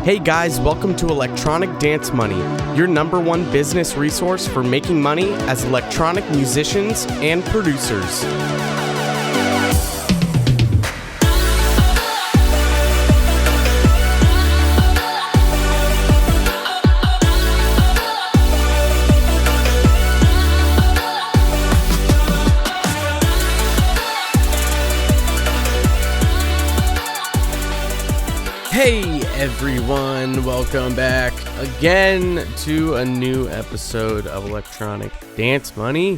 Hey guys, welcome to Electronic Dance Money, your number one business resource for making money as electronic musicians and producers. Hey everyone, welcome back again to a new episode of Electronic Dance Money.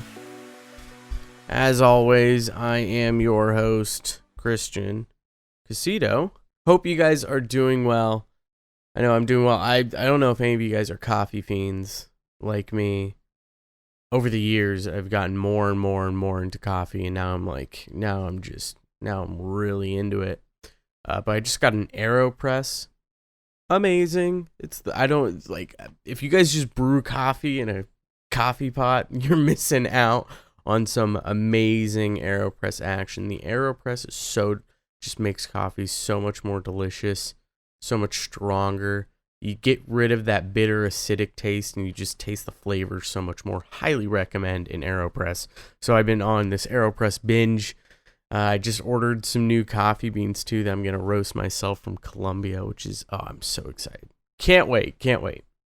As always, I am your host, Christian Casito. Hope you guys are doing well. I know I'm doing well. I don't know if any of you guys are coffee fiends like me. Over the years, I've gotten more and more into coffee, and now I'm really into it. But I just got an AeroPress. Amazing. If you guys just brew coffee in a coffee pot, you're missing out on some amazing AeroPress action. The AeroPress just makes coffee so much more delicious, so much stronger. You get rid of that bitter, acidic taste, and you just taste the flavor so much more. Highly recommend an AeroPress. So I've been on this AeroPress binge. I just ordered some new coffee beans too that I'm going to roast myself from Colombia, which is, I'm so excited. Can't wait.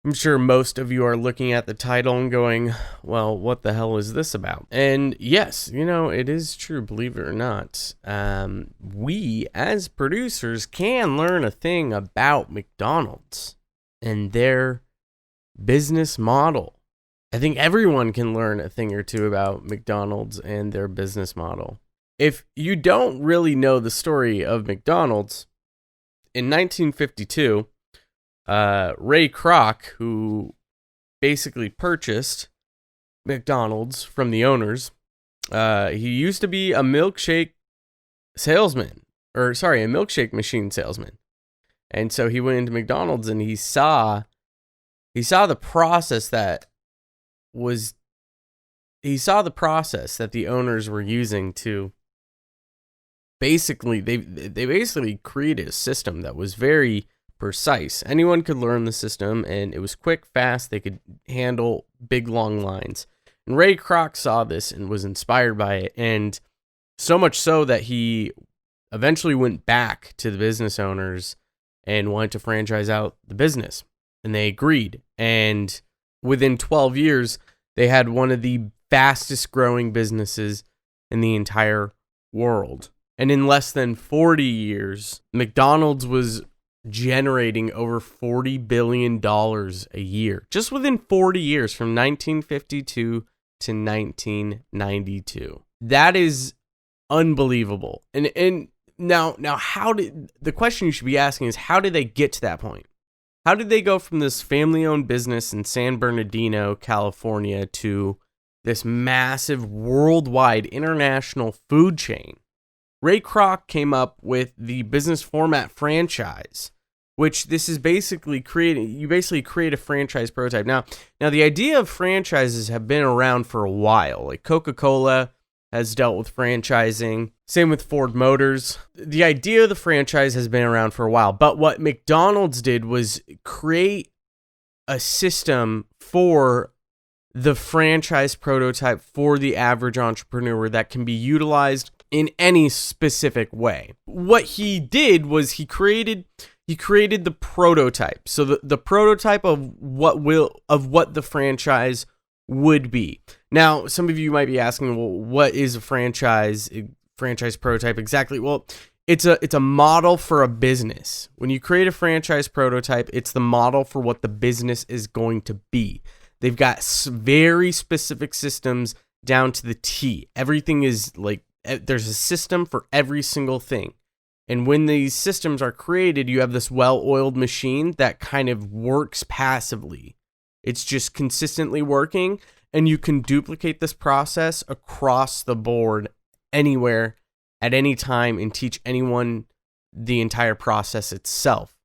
I'm sure most of you are looking at the title and going, well, what the hell is this about? And yes, it is true, believe it or not. We, as producers, can learn a thing about McDonald's and their business model. I think everyone can learn a thing or two about McDonald's and their business model. If you don't really know the story of McDonald's, in 1952, Ray Kroc, who basically purchased McDonald's from the owners, he used to be a milkshake machine salesman. And so he went into McDonald's and he saw the process that the owners were using to basically, they basically created a system that was very precise. Anyone could learn the system, and it was quick, fast. They could handle big, long lines. And Ray Kroc saw this and was inspired by it, and so much so that he eventually went back to the business owners and wanted to franchise out the business. And they agreed. And within 12 years, they had one of the fastest growing businesses in the entire world. And in less than 40 years, McDonald's was generating over $40 billion a year. Just within 40 years, from 1952 to 1992. That is unbelievable. And now the question you should be asking is, how did they get to that point? How did they go from this family-owned business in San Bernadino, California, to this massive worldwide international food chain? Ray Kroc came up with the business format franchise, which this is basically you create a franchise prototype. Now the idea of franchises have been around for a while. Like Coca-Cola has dealt with franchising. Same with Ford Motors. The idea of the franchise has been around for a while. But what McDonald's did was create a system for the franchise prototype for the average entrepreneur that can be utilized in any specific way. What he did was he created the prototype. So the prototype of what the franchise would be. Now, some of you might be asking, well, what is a franchise prototype exactly? Well, it's a model for a business. When you create a franchise prototype, it's the model for what the business is going to be. They've got very specific systems down to the T. Everything is like, there's a system for every single thing. And when these systems are created, you have this well-oiled machine that kind of works passively. It's just consistently working, and you can duplicate this process across the board anywhere at any time and teach anyone the entire process itself.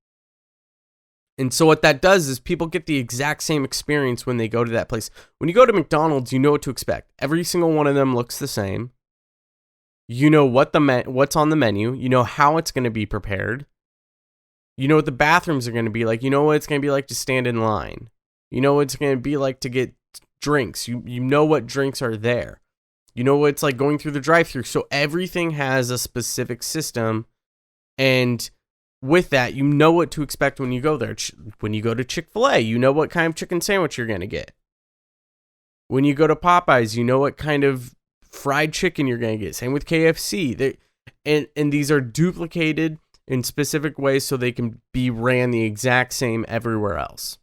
And so what that does is people get the exact same experience when they go to that place. When you go to McDonald's, you know what to expect. Every single one of them looks the same. You know what's on the menu. You know how it's going to be prepared. You know what the bathrooms are going to be like. You know what it's going to be like to stand in line. You know what it's going to be like to get drinks. You know what drinks are there. You know what it's like going through the drive-thru. So everything has a specific system, and with that, you know what to expect when you go there. When you go to Chick-fil-A, you know what kind of chicken sandwich you're going to get. When you go to Popeyes, you know what kind of fried chicken you're going to get. Same with KFC. And these are duplicated in specific ways so they can be ran the exact same everywhere else.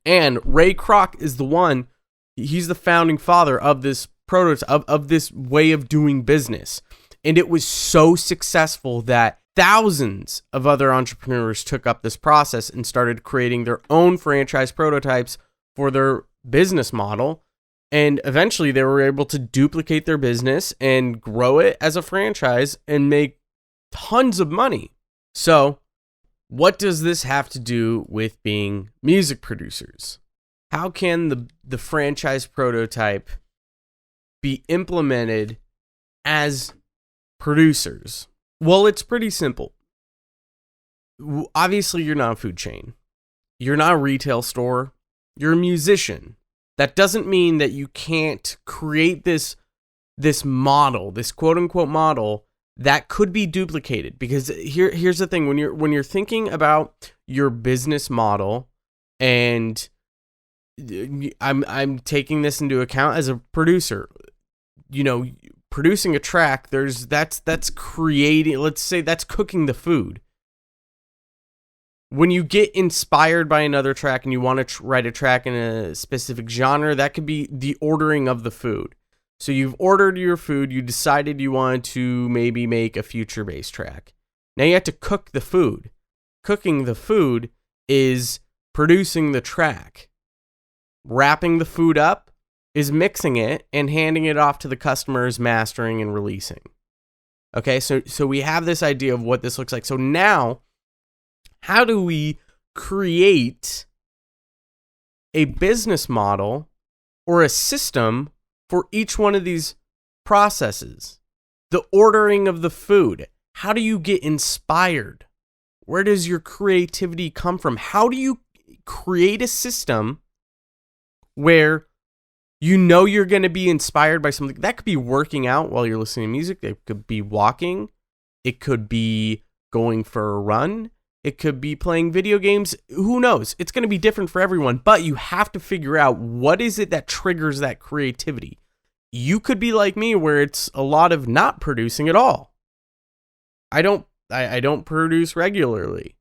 And Ray Kroc is the one, he's the founding father of this prototype, of this way of doing business. And it was so successful that thousands of other entrepreneurs took up this process and started creating their own franchise prototypes for their business model. And eventually they were able to duplicate their business and grow it as a franchise and make tons of money. So what does this have to do with being music producers? How can the franchise prototype be implemented as producers? Well, it's pretty simple. Obviously, you're not a food chain. You're not a retail store. You're a musician. That doesn't mean that you can't create this model, this quote-unquote model that could be duplicated. Because here's the thing, when you're thinking about your business model, and I'm taking this into account as a producer, you know, producing a track, that's creating, let's say that's cooking the food. When you get inspired by another track and you want to write a track in a specific genre, that could be the ordering of the food. So you've ordered your food, you decided you wanted to maybe make a future-based track. Now you have to cook the food. Cooking the food is producing the track. Wrapping the food up is mixing it and handing it off to the customers, mastering and releasing. Okay, so we have this idea of what this looks like. So now, how do we create a business model or a system for each one of these processes? The ordering of the food. How do you get inspired? Where does your creativity come from? How do you create a system where you know you're going to be inspired by something? That could be working out while you're listening to music. It could be walking. It could be going for a run. It could be playing video games. Who knows? It's going to be different for everyone, but you have to figure out what is it that triggers that creativity. You could be like me, where it's a lot of not producing at all. I don't produce regularly.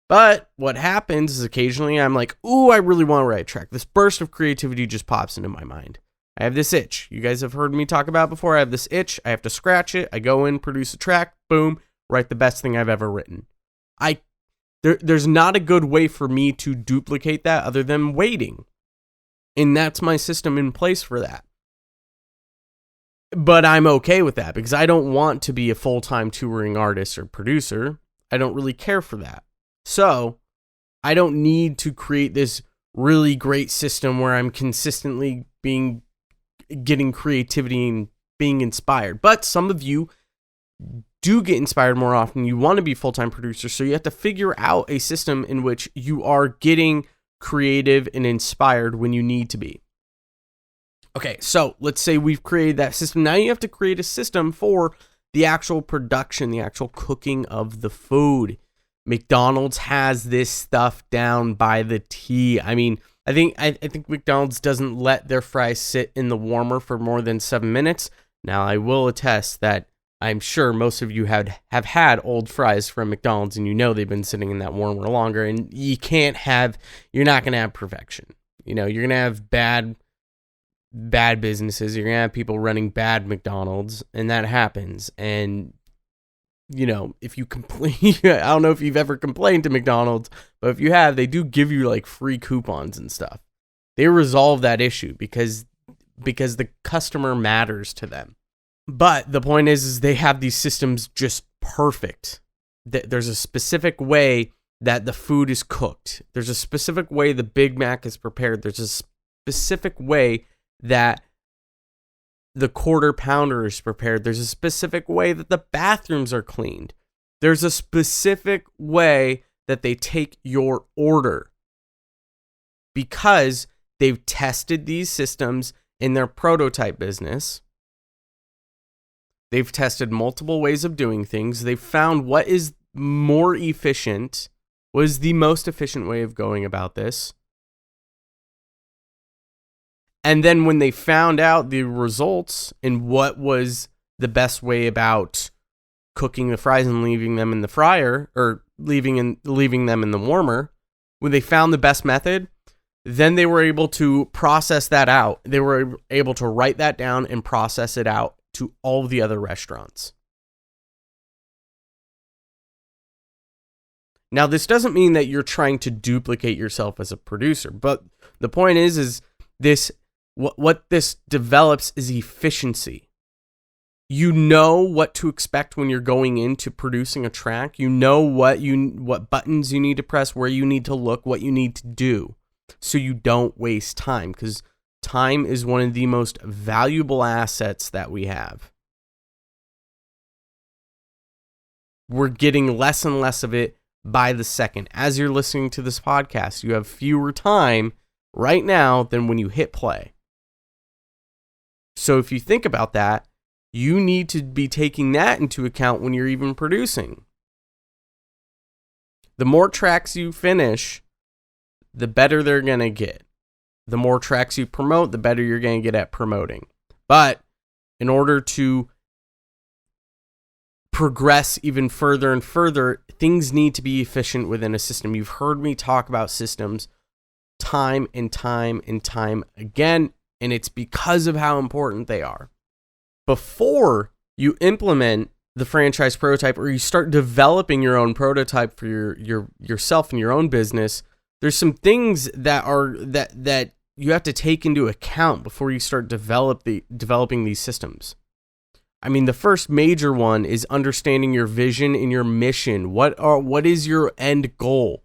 But what happens is occasionally I'm like, ooh, I really want to write a track. This burst of creativity just pops into my mind. I have this itch. You guys have heard me talk about it before. I have this itch. I have to scratch it. I go in, produce a track, boom, write the best thing I've ever written. There's not a good way for me to duplicate that other than waiting. And that's my system in place for that. But I'm okay with that because I don't want to be a full-time touring artist or producer. I don't really care for that. So I don't need to create this really great system where I'm consistently getting creativity and being inspired. But some of you do get inspired more often. You want to be full-time producers, so you have to figure out a system in which you are getting creative and inspired when you need to be. Okay, so let's say we've created that system. Now you have to create a system for the actual production, the actual cooking of the food. McDonald's has this stuff down by the T. I mean, I think McDonald's doesn't let their fries sit in the warmer for more than 7 minutes. Now, I will attest that I'm sure most of you have had old fries from McDonald's, and you know they've been sitting in that warmer longer, and you're not going to have perfection. You know, you're going to have bad businesses. You're going to have people running bad McDonald's, and that happens. And, you know, if you complain, I don't know if you've ever complained to McDonald's, but if you have, they do give you like free coupons and stuff. They resolve that issue because the customer matters to them. But the point is they have these systems just perfect. There's a specific way that the food is cooked. There's a specific way the Big Mac is prepared. There's a specific way that the quarter pounder is prepared. There's a specific way that the bathrooms are cleaned. There's a specific way that they take your order because they've tested these systems in their prototype business. They've tested multiple ways of doing things. They've found what is more efficient, what is the most efficient way of going about this. And then when they found out the results and what was the best way about cooking the fries and leaving them in the fryer or leaving them in the warmer, when they found the best method, then they were able to process that out. They were able to write that down and process it out to all of the other restaurants. Now, this doesn't mean that you're trying to duplicate yourself as a producer, but the point is this, what this develops is efficiency. You know what to expect when you're going into producing a track. You know what buttons you need to press, where you need to look, what you need to do, so you don't waste time, because time is one of the most valuable assets that we have. We're getting less and less of it by the second. As you're listening to this podcast, you have fewer time right now than when you hit play. So if you think about that, you need to be taking that into account when you're even producing. The more tracks you finish, the better they're going to get. The more tracks you promote, the better you're going to get at promoting. But in order to progress even further and further, things need to be efficient within a system. You've heard me talk about systems time and time and time again, and it's because of how important they are. Before you implement the franchise prototype or you start developing your own prototype for yourself and your own business, there's some things that you have to take into account before you start developing these systems. I mean, the first major one is understanding your vision and your mission. What is your end goal?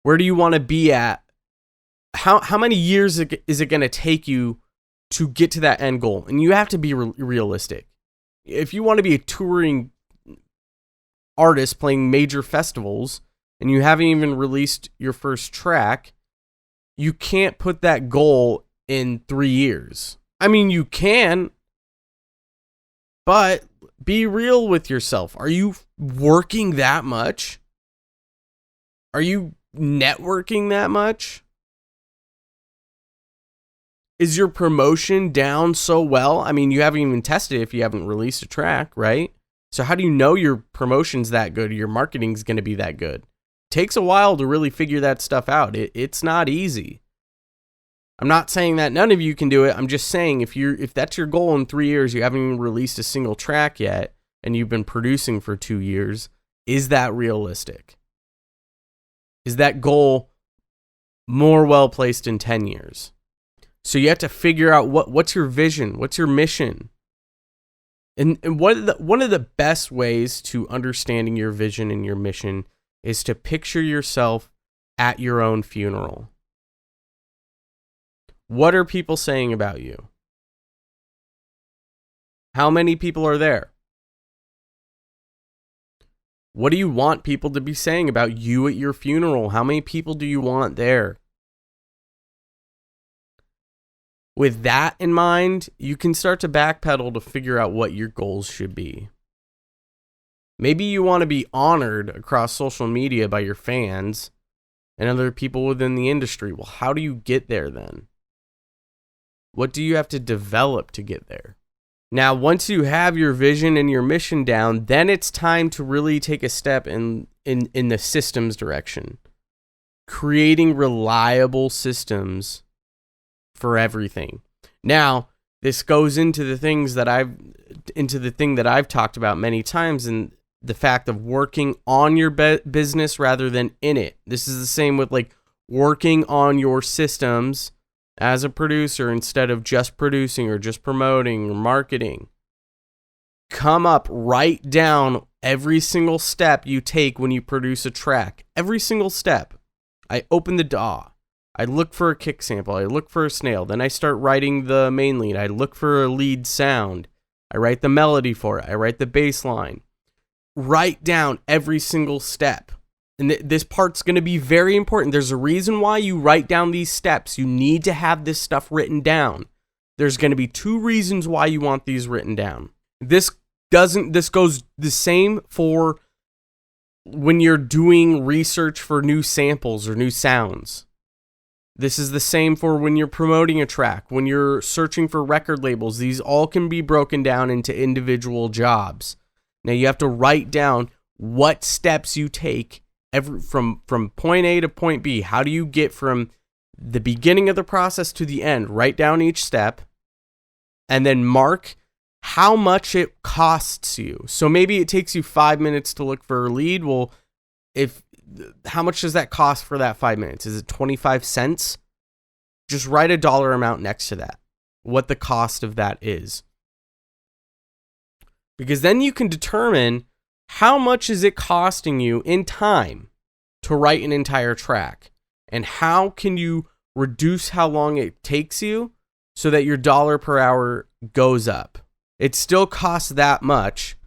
Where do you want to be at? How many years is it going to take you to get to that end goal? And you have to be realistic. If you want to be a touring artist playing major festivals and you haven't even released your first track, you can't put that goal in 3 years. I mean, you can, but be real with yourself. Are you working that much? Are you networking that much? Is your promotion down so well? I mean, you haven't even tested it if you haven't released a track, right? So how do you know your promotion's that good, or your marketing's going to be that good? It takes a while to really figure that stuff out. It's not easy. I'm not saying that none of you can do it. I'm just saying if that's your goal in 3 years, you haven't even released a single track yet, and you've been producing for 2 years, is that realistic? Is that goal more well placed in 10 years? So you have to figure out what's your vision, what's your mission. And one of the best ways to understanding your vision and your mission is to picture yourself at your own funeral. What are people saying about you? How many people are there? What do you want people to be saying about you at your funeral? How many people do you want there? With that in mind, you can start to backpedal to figure out what your goals should be. Maybe you want to be honored across social media by your fans and other people within the industry. Well, how do you get there then? What do you have to develop to get there? Now, once you have your vision and your mission down, then it's time to really take a step in the systems direction. Creating reliable systems for everything. Now, this goes into the thing that I've talked about many times, and the fact of working on your business rather than in it. This is the same with like working on your systems as a producer instead of just producing or just promoting or marketing. Write down every single step you take when you produce a track. Every single step. I open the DAW. I look for a kick sample. I look for a snail. Then I start writing the main lead. I look for a lead sound. I write the melody for it. I write the bass line. write down every single step. And this part's going to be very important. There's a reason why you write down these steps. You need to have this stuff written down. There's going to be 2 reasons why you want these written down. This goes the same for when you're doing research for new samples or new sounds. This is the same for when you're promoting a track, when you're searching for record labels. These all can be broken down into individual jobs. Now you have to write down what steps you take from point A to point B. How do you get from the beginning of the process to the end? Write down each step and then mark how much it costs you. So maybe it takes you 5 minutes to look for a lead. Well, how much does that cost for that 5 minutes? Is it 25 cents? Just write a dollar amount next to that, what the cost of that is. Because then you can determine how much is it costing you in time to write an entire track, and how can you reduce how long it takes you so that your dollar per hour goes up. It still costs that much,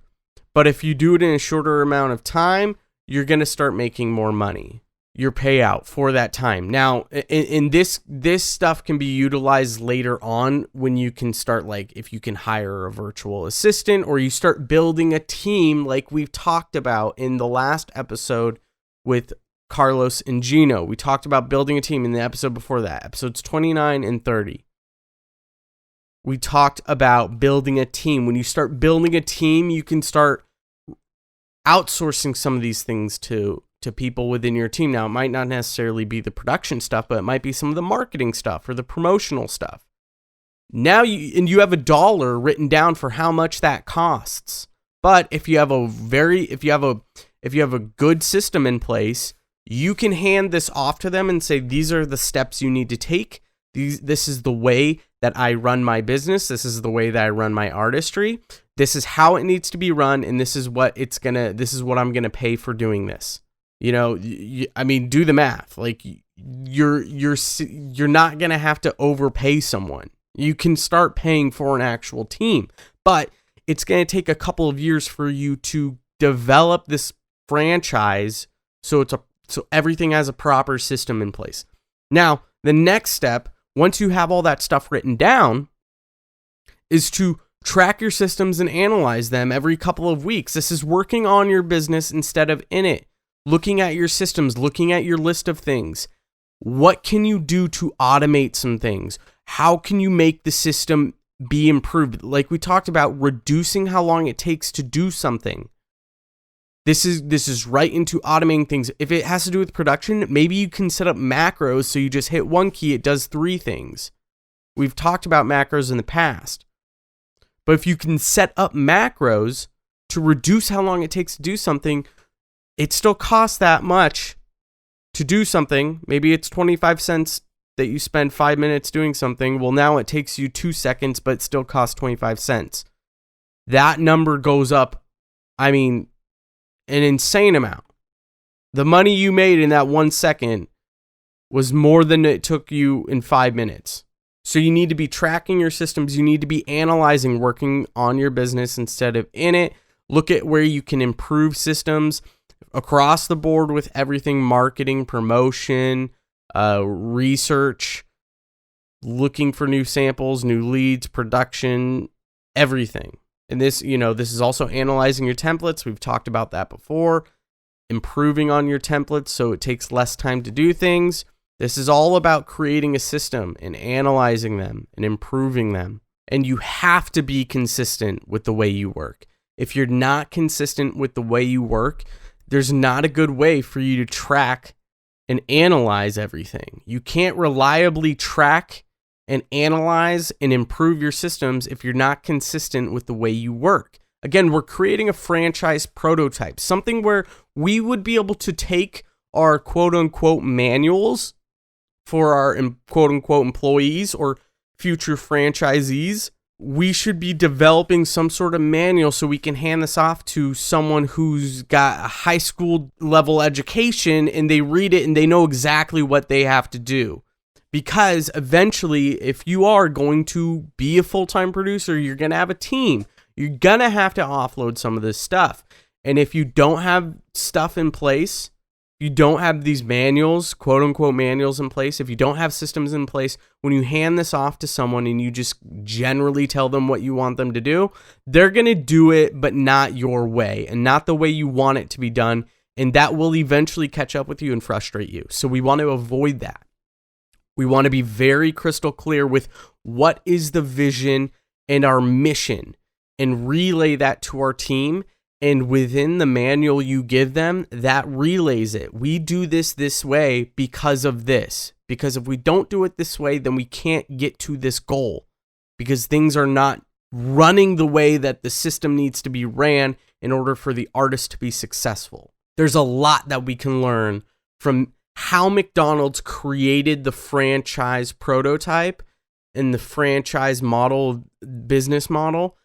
but if you do it in a shorter amount of time, you're going to start making more money. Your payout for that time. Now, in this stuff can be utilized later on when you can start, like, if you can hire a virtual assistant or you start building a team like we've talked about in the last episode with Carlos and Gino. We talked about building a team in the episode before that, episodes 29 and 30. We talked about building a team. When you start building a team, you can start outsourcing some of these things to people within your team. Now, it might not necessarily be the production stuff, but it might be some of the marketing stuff or the promotional stuff. Now you have a dollar written down for how much that costs. But if you have a good system in place, you can hand this off to them and say, these are the steps you need to take. This is the way that I run my business. This is the way that I run my artistry. This is how it needs to be run, and this is what I'm gonna pay for doing this. You know, I mean, do the math. Like, you're not gonna have to overpay someone. You can start paying for an actual team, but it's gonna take a couple of years for you to develop this franchise so everything has a proper system in place. Now, the next step, once you have all that stuff written down, is to track your systems and analyze them every couple of weeks. This is working on your business instead of in it. Looking at your systems, looking at your list of things. What can you do to automate some things? How can you make the system be improved? Like we talked about, reducing how long it takes to do something. This is right into automating things. If it has to do with production, maybe you can set up macros so you just hit one key, it does 3 things. We've talked about macros in the past. But if you can set up macros to reduce how long it takes to do something, it still costs that much to do something. Maybe it's 25 cents that you spend 5 minutes doing something. Well, now it takes you 2 seconds, but it still costs 25 cents. That number goes up, I mean, an insane amount. The money you made in that 1 second was more than it took you in 5 minutes. So you need to be tracking your systems. You need to be analyzing, working on your business instead of in it. Look at where you can improve systems across the board with everything: marketing, promotion, research, looking for new samples, new leads, production, everything. And this is also analyzing your templates. We've talked about that before. Improving on your templates so it takes less time to do things. This is all about creating a system and analyzing them and improving them. And you have to be consistent with the way you work. If you're not consistent with the way you work, there's not a good way for you to track and analyze everything. You can't reliably track and analyze and improve your systems if you're not consistent with the way you work. Again, we're creating a franchise prototype, something where we would be able to take our quote-unquote manuals for our quote-unquote employees or future franchisees. We should be developing some sort of manual so we can hand this off to someone who's got a high school level education, and they read it and they know exactly what they have to do. Because eventually, if you are going to be a full-time producer, you're going to have a team. You're going to have to offload some of this stuff. And if you don't have stuff in place, you don't have these manuals, quote unquote manuals in place, if you don't have systems in place, when you hand this off to someone and you just generally tell them what you want them to do, they're going to do it, but not your way and not the way you want it to be done. And that will eventually catch up with you and frustrate you. So we want to avoid that. We want to be very crystal clear with what is the vision and our mission and relay that to our team. And within the manual you give them, that relays it. We do this way because of this. Because if we don't do it this way, then we can't get to this goal. Because things are not running the way that the system needs to be ran in order for the artist to be successful. There's a lot that we can learn from how McDonald's created the franchise prototype and the franchise model, business model,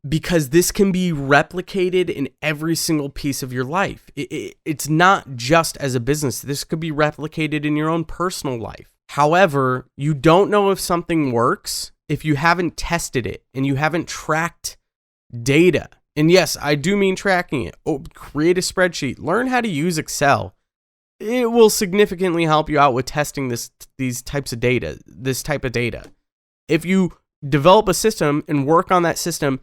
because this can be replicated in every single piece of your life. It's not just as a business. This could be replicated in your own personal life. However, you don't know if something works if you haven't tested it and you haven't tracked data. And yes, I do mean tracking it. Create a spreadsheet. Learn how to use Excel. It will significantly help you out with testing these types of data, this type of data. If you develop a system and work on that system,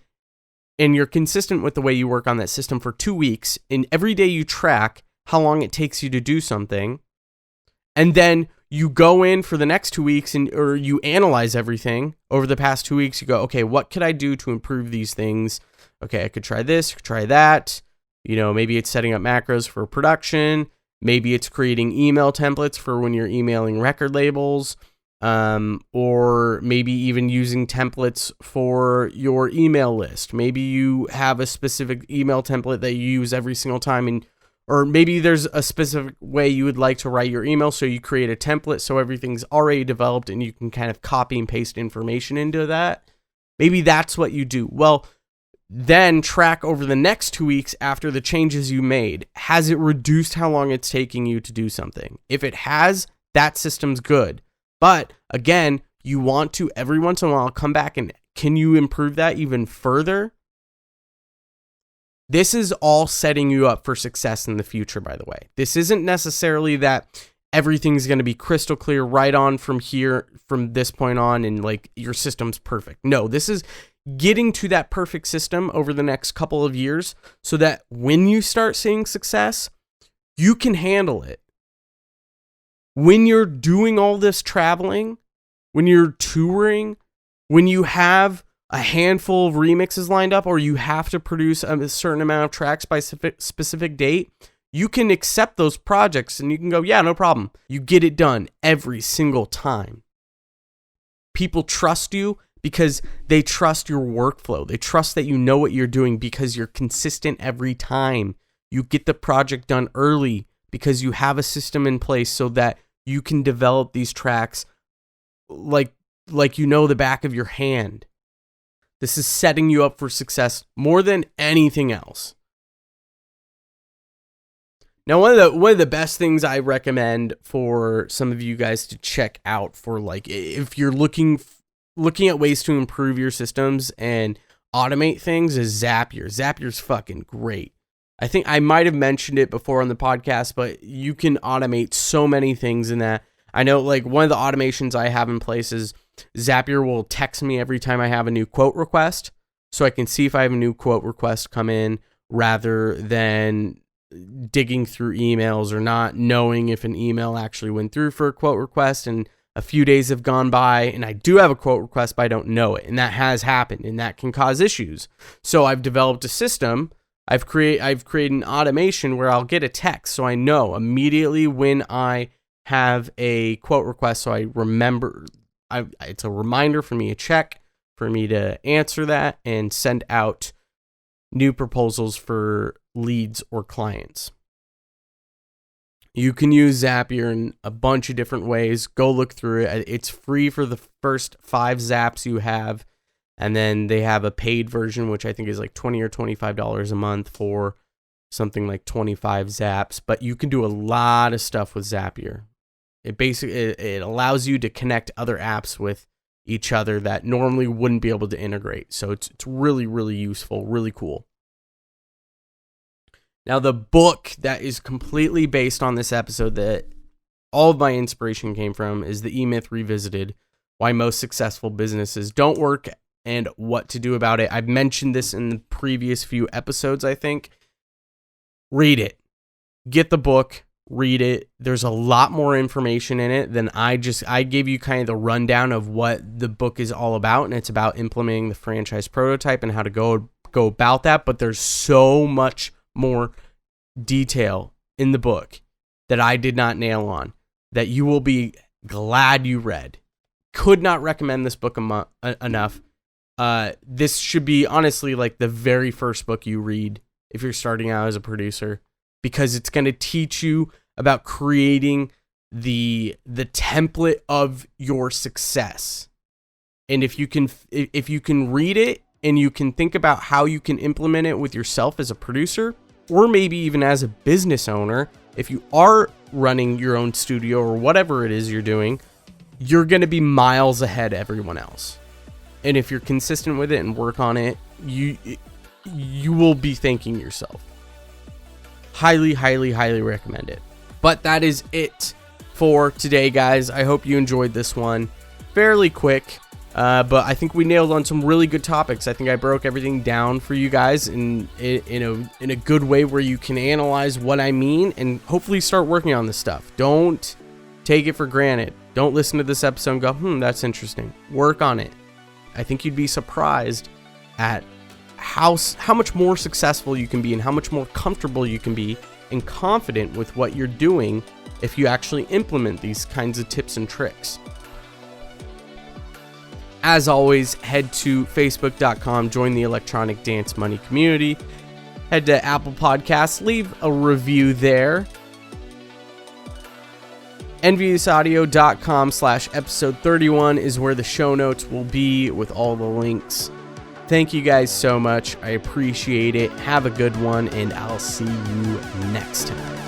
and you're consistent with the way you work on that system for 2 weeks, and every day you track how long it takes you to do something, and then you go in for the next 2 weeks or you analyze everything over the past 2 weeks, you go, okay, what could I do to improve these things? Okay, I could try this, try that. Maybe it's setting up macros for production. Maybe it's creating email templates for when you're emailing record labels. Or maybe even using templates for your email list. Maybe you have a specific email template that you use every single time, or maybe there's a specific way you would like to write your email, so you create a template so everything's already developed and you can kind of copy and paste information into that. Maybe that's what you do. Well, then track over the next 2 weeks after the changes you made. Has it reduced how long it's taking you to do something? If it has, that system's good. But again, you want to every once in a while come back and can you improve that even further? This is all setting you up for success in the future, by the way. This isn't necessarily that everything's going to be crystal clear right on from this point on and like your system's perfect. No, this is getting to that perfect system over the next couple of years so that when you start seeing success, you can handle it. When you're doing all this traveling, when you're touring, when you have a handful of remixes lined up or you have to produce a certain amount of tracks by specific date, you can accept those projects and you can go, yeah, no problem. You get it done every single time. People trust you because they trust your workflow. They trust that you know what you're doing because you're consistent every time. You get the project done early because you have a system in place so that you can develop these tracks like the back of your hand. This is setting you up for success more than anything else. Now, one of the best things I recommend for some of you guys to check out for like if you're looking at ways to improve your systems and automate things is Zapier. Zapier's fucking great. I think I might have mentioned it before on the podcast, but you can automate so many things in that. I know like one of the automations I have in place is Zapier will text me every time I have a new quote request. So I can see if I have a new quote request come in rather than digging through emails or not knowing if an email actually went through for a quote request. And a few days have gone by and I do have a quote request, but I don't know it. And that has happened and that can cause issues. So I've developed a system. I've created an automation where I'll get a text so I know immediately when I have a quote request so I remember. It's a reminder for me to check, for me to answer that and send out new proposals for leads or clients. You can use Zapier in a bunch of different ways. Go look through it. It's free for the first 5 zaps you have. And then they have a paid version, which I think is like $20 or $25 a month for something like 25 zaps. But you can do a lot of stuff with Zapier. It allows you to connect other apps with each other that normally wouldn't be able to integrate. So it's really, really useful, really cool. Now, the book that is completely based on this episode that all of my inspiration came from is The E-Myth Revisited, Why Most Successful Businesses Don't Work and What to Do About It. I've mentioned this in the previous few episodes, I think. Read it. Get the book. Read it. There's a lot more information in it than I gave you kind of the rundown of what the book is all about, and it's about implementing the franchise prototype and how to go about that, but there's so much more detail in the book that I did not nail on that you will be glad you read. Could not recommend this book enough. This should be honestly like the very first book you read if you're starting out as a producer, because it's going to teach you about creating the template of your success. And if you can read it and you can think about how you can implement it with yourself as a producer, or maybe even as a business owner, if you are running your own studio or whatever it is you're doing, you're going to be miles ahead of everyone else. And if you're consistent with it and work on it, you will be thanking yourself. Highly, highly, highly recommend it. But that is it for today, guys. I hope you enjoyed this one. Fairly quick, but I think we nailed on some really good topics. I think I broke everything down for you guys in a good way where you can analyze what I mean and hopefully start working on this stuff. Don't take it for granted. Don't listen to this episode and go, that's interesting. Work on it. I think you'd be surprised at how much more successful you can be and how much more comfortable you can be and confident with what you're doing if you actually implement these kinds of tips and tricks. As always, head to facebook.com, join the Electronic Dance Money community. Head to Apple Podcasts, leave a review there. EnviousAudio.com/episode 31 is where the show notes will be with all the links. Thank you guys so much. I appreciate it. Have a good one, and I'll see you next time.